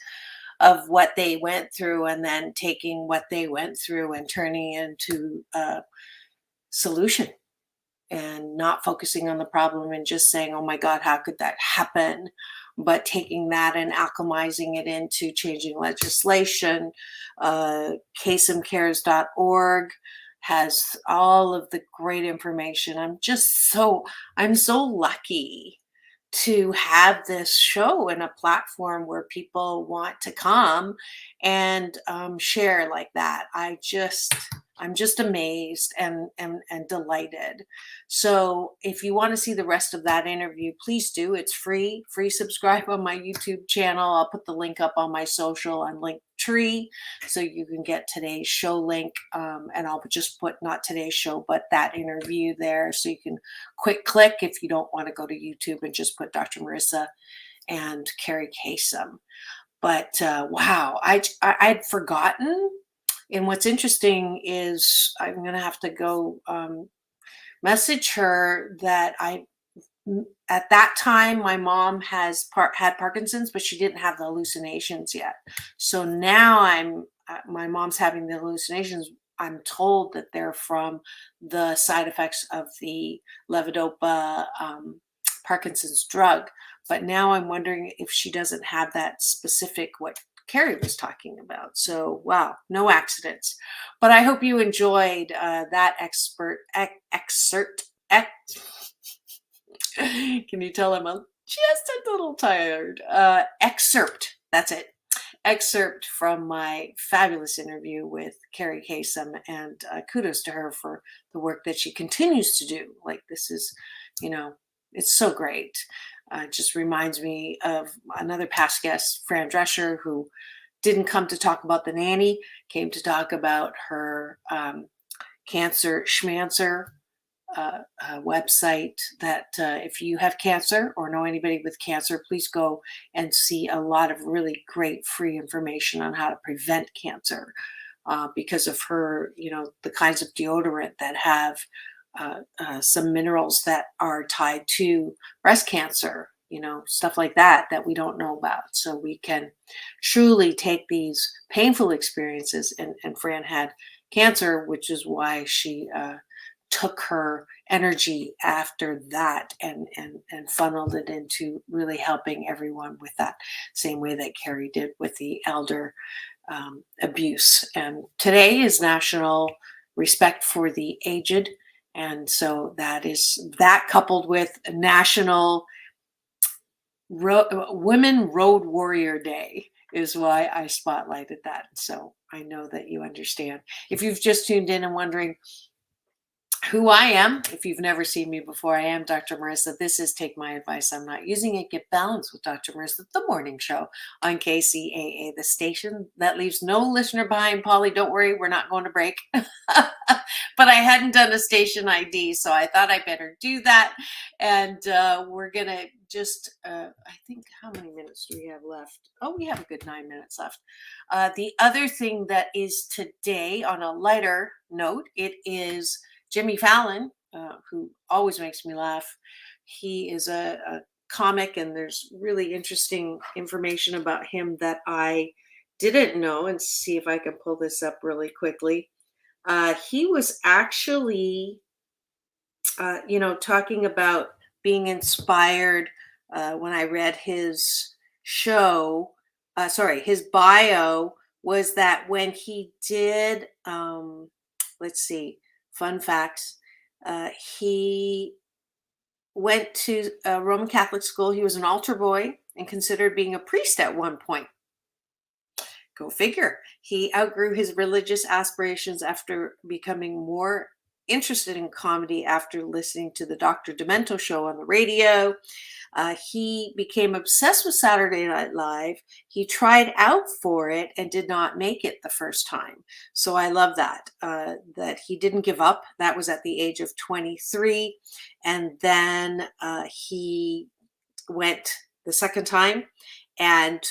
of what they went through, and then taking what they went through and turning into a solution, and not focusing on the problem and just saying, oh my God, how could that happen? But taking that and alchemizing it into changing legislation. CaseMcares.org has all of the great information. I'm so lucky to have this show and a platform where people want to come and share like that. I'm just amazed and delighted. So if you want to see the rest of that interview, please do. It's free subscribe on my YouTube channel. I'll put the link up on my social on Linktree, so you can get today's show link. And I'll just put not today's show, but that interview there. So you can quick click if you don't want to go to YouTube and just put Dr. Marissa and Carrie Kasem. But wow, I'd forgotten. And what's interesting is I'm going to have to go message her that at that time, my mom had Parkinson's, but she didn't have the hallucinations yet. So now my mom's having the hallucinations, I'm told that they're from the side effects of the levodopa Parkinson's drug. But now I'm wondering if she doesn't have that specific what Carrie was talking about. So, wow, no accidents. But I hope you enjoyed that excerpt. Can you tell I'm just a little tired? Excerpt. That's it. Excerpt from my fabulous interview with Carrie Kasem, and kudos to her for the work that she continues to do. Like, this is, it's so great. Just reminds me of another past guest, Fran Drescher, who didn't come to talk about the nanny, came to talk about her cancer schmancer website that if you have cancer or know anybody with cancer, please go and see a lot of really great free information on how to prevent cancer because of her, the kinds of deodorant that have some minerals that are tied to breast cancer, stuff like that we don't know about. So we can truly take these painful experiences, and Fran had cancer, which is why she took her energy after that and funneled it into really helping everyone with that same way that Carrie did with the elder abuse. And today is National Respect for the Aged. And so that coupled with National Women Road Warrior Day is why I spotlighted that. So I know that you understand. If you've just tuned in and wondering who I am, if you've never seen me before, I am Dr. Marissa. This is Take My Advice. I'm Not Using It. Get Balanced with Dr. Marissa, the morning show on KCAA, the station that leaves no listener behind. Polly, don't worry, we're not going to break. But I hadn't done a station ID, so I thought I better do that. And we're going to just, I think, how many minutes do we have left? Oh, we have a good 9 minutes left. The other thing that is today, on a lighter note, it is Jimmy Fallon, who always makes me laugh. He is a comic, and there's really interesting information about him that I didn't know. And see if I can pull this up really quickly. He was actually, talking about being inspired when I read his his bio was that when he did, let's see, fun facts. He went to a Roman Catholic school. He was an altar boy and considered being a priest at one point. Go figure. He outgrew his religious aspirations after becoming more interested in comedy after listening to the Dr. Demento show on the radio. He became obsessed with Saturday Night Live. He tried out for it and did not make it the first time. So I love that he didn't give up. That was at the age of 23. And then he went the second time. And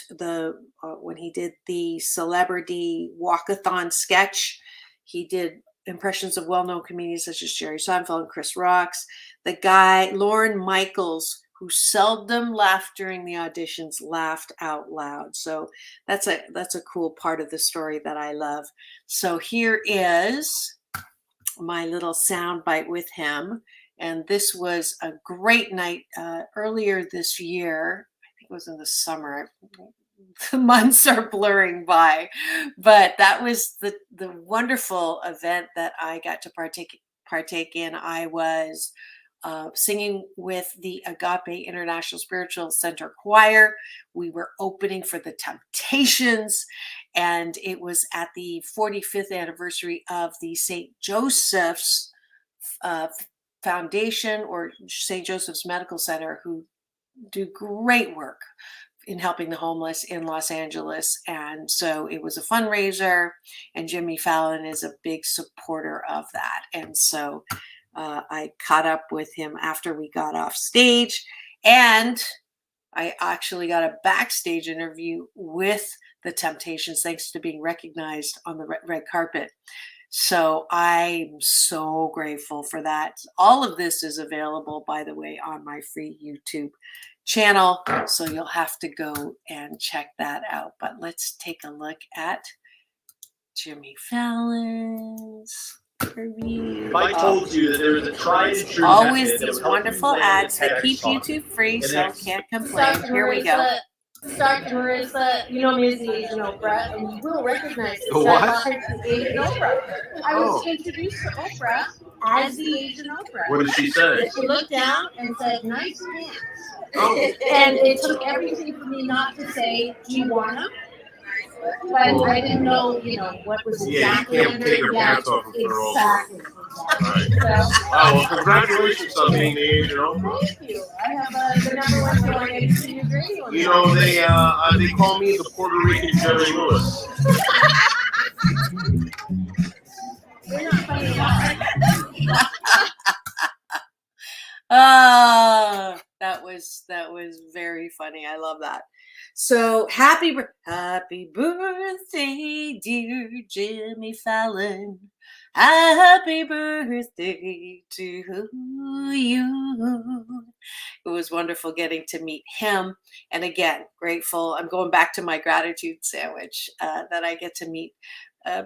when he did the celebrity walkathon sketch, he did impressions of well-known comedians such as Jerry Seinfeld and Chris Rocks. The guy, Lorne Michaels, who seldom laughed during the auditions, laughed out loud. So that's a cool part of the story that I love. So here is my little sound bite with him. And this was a great night earlier this year. I think it was in the summer. The months are blurring by, but that was the wonderful event that I got to partake in. I was singing with the Agape International Spiritual Center Choir. We were opening for the Temptations, and it was at the 45th anniversary of the St. Joseph's Foundation, or St. Joseph's Medical Center, who do great work in helping the homeless in Los Angeles. And so it was a fundraiser, and Jimmy Fallon is a big supporter of that. And so I caught up with him after we got off stage, and I actually got a backstage interview with the Temptations, thanks to being recognized on the red carpet. So I'm so grateful for that. All of this is available, by the way, on my free YouTube channel. So you'll have to go and check that out. But let's take a look at Jimmy Fallon's review. If I told you that there was a tried and true Always method that these would help wonderful you land ads the that keep TEDx talk YouTube free, in the so next- can't complain. Here we go. Dr. Marissa, you know me as the Asian Oprah, and you will recognize this. The what? The Asian Oprah. I was Oh. introduced to Oprah as the Asian Oprah. What did she say? She looked down and said, "Nice pants." Oh. And it took everything for me not to say, "Do you want them?" But I didn't know, what was exactly Yeah, you can't take your pants off in front of all exactly. Right. So, Wow, well, congratulations on being the Asian Oprah. thank you. I have the number one show on ABC News Radio. You know, they call me the Puerto Rican Jerry Lewis. You're not funny enough. That was very funny. I love that. So happy birthday, dear Jimmy Fallon. Happy birthday to you. It was wonderful getting to meet him. And again, grateful. I'm going back to my gratitude sandwich that I get to meet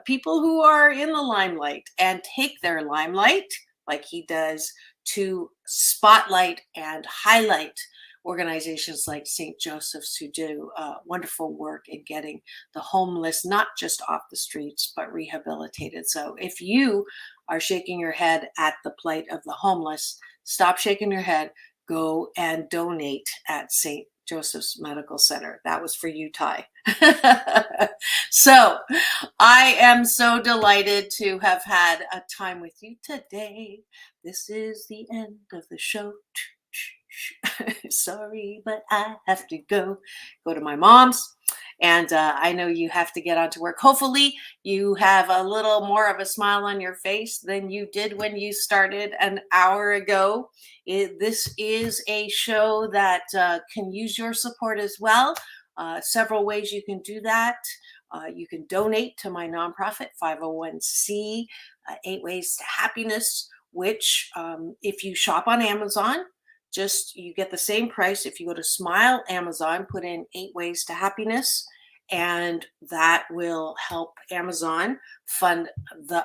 people who are in the limelight and take their limelight, like he does, to spotlight and highlight organizations like St. Joseph's who do wonderful work in getting the homeless not just off the streets, but rehabilitated. So if you are shaking your head at the plight of the homeless, stop shaking your head, go and donate at St. Joseph's Medical Center. That was for you, Ty. So I am so delighted to have had a time with you today. This is the end of the show. Sorry, but I have to go to my mom's. And I know you have to get on to work. Hopefully you have a little more of a smile on your face than you did when you started an hour ago. This is a show that can use your support as well. Several ways you can do that. You can donate to my nonprofit 501c, 8 Ways to Happiness, which if you shop on Amazon, you get the same price if you go to Smile Amazon, put in 8 Ways to Happiness, and that will help Amazon fund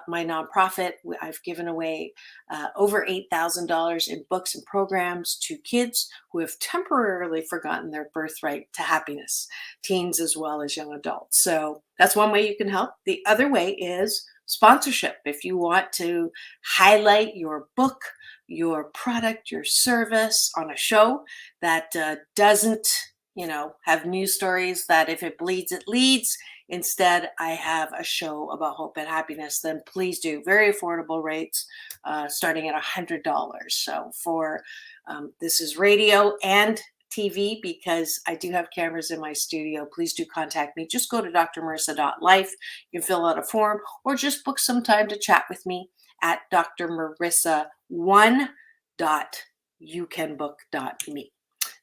my nonprofit. I've given away over $8,000 in books and programs to kids who have temporarily forgotten their birthright to happiness, teens as well as young adults. So that's one way you can help. The other way is sponsorship. If you want to highlight your book, your product, your service on a show that doesn't, have news stories that if it bleeds, it leads. Instead, I have a show about hope and happiness. Then please do. Very affordable rates, starting at $100. So for this is radio and TV, because I do have cameras in my studio. Please do contact me. Just go to drmarissa.life. You can fill out a form or just book some time to chat with me at drmarissa1.youcanbook.me.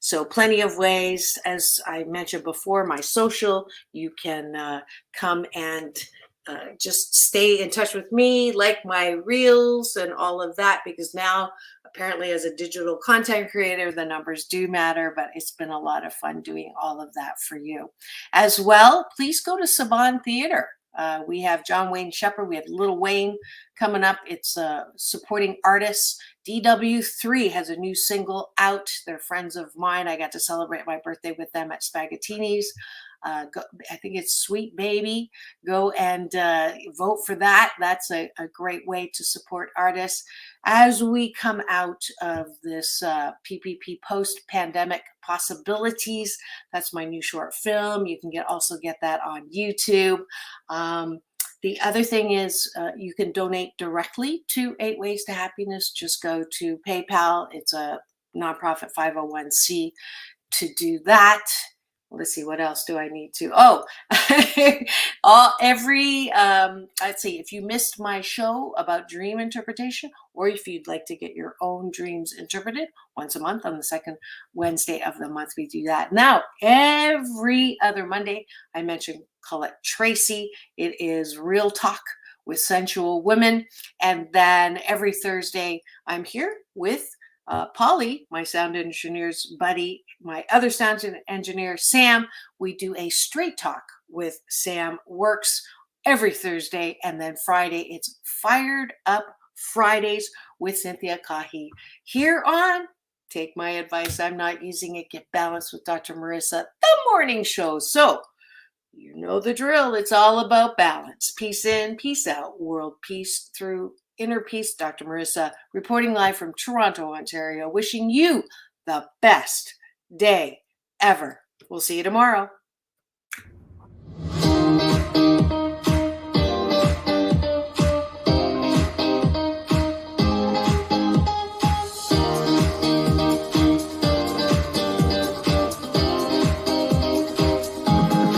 So plenty of ways, as I mentioned before, my social, you can come and just stay in touch with me, like my reels and all of that, because now apparently as a digital content creator, the numbers do matter, but it's been a lot of fun doing all of that for you. As well, please go to Saban Theater. We have John Wayne Shepherd. We have Little Wayne coming up. It's supporting artists. DW3 has a new single out. They're friends of mine. I got to celebrate my birthday with them at Spaghettini's. I think it's Sweet Baby. Go and vote for that. That's a great way to support artists. As we come out of this PPP post-pandemic possibilities, that's my new short film. You can also get that on YouTube. The other thing is you can donate directly to 8 Ways to Happiness. Just go to PayPal. It's a nonprofit 501c to do that. Let's see, what else do I need to? Let's see, if you missed my show about dream interpretation, or if you'd like to get your own dreams interpreted once a month on the second Wednesday of the month, we do that. Now, every other Monday, I mentioned Colette Tracy. It is Real Talk with Sensual Women. And then every Thursday, I'm here with Polly, my sound engineer's buddy, my other sound engineer, Sam. We do a straight talk with Sam Works every Thursday. And then Friday, it's Fired Up Fridays with Cynthia Kahi here on Take My Advice, I'm Not Using It, Get Balanced with Dr. Marissa, the morning show. So you know the drill. It's all about balance. Peace in, peace out. World peace through inner peace. Dr. Marissa reporting live from Toronto, Ontario, wishing you the best day ever. We'll see you tomorrow.